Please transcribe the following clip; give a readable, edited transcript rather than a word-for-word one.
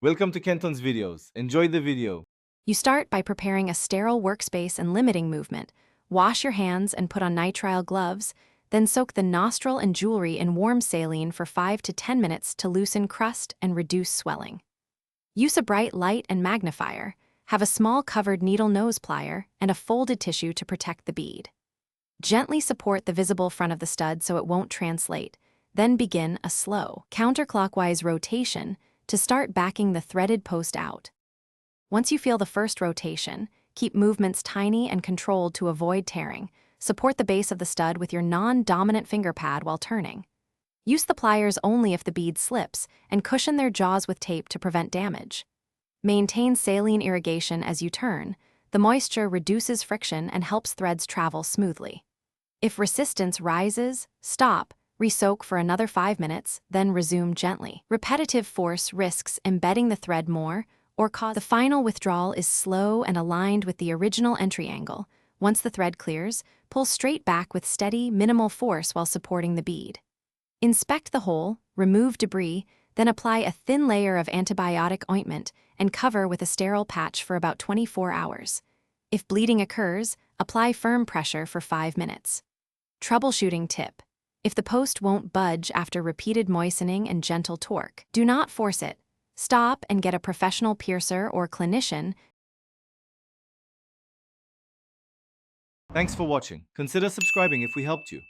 Welcome to Kenton's videos. Enjoy the video. You start by preparing a sterile workspace and limiting movement. Wash your hands and put on nitrile gloves, then soak the nostril and jewelry in warm saline for 5 to 10 minutes to loosen crust and reduce swelling. Use a bright light and magnifier. Have a small covered needle nose plier and a folded tissue to protect the bead. Gently support the visible front of the stud so it won't translate. Then begin a slow, counterclockwise rotation to start backing the threaded post out. Once you feel the first rotation, keep movements tiny and controlled to avoid tearing. Support the base of the stud with your non-dominant finger pad while turning. Use the pliers only if the bead slips, and cushion their jaws with tape to prevent damage. Maintain saline irrigation as you turn. The moisture reduces friction and helps threads travel smoothly. If resistance rises, stop, resoak for another 5 minutes, then resume gently. Repetitive force risks embedding the thread more or cause the final withdrawal is slow and aligned with the original entry angle. Once the thread clears, pull straight back with steady, minimal force while supporting the bead. Inspect the hole, remove debris, then apply a thin layer of antibiotic ointment and cover with a sterile patch for about 24 hours. If bleeding occurs, apply firm pressure for 5 minutes. Troubleshooting tip: if the post won't budge after repeated moistening and gentle torque, do not force it. Stop and get a professional piercer or clinician. Thanks for watching. Consider subscribing if we helped you.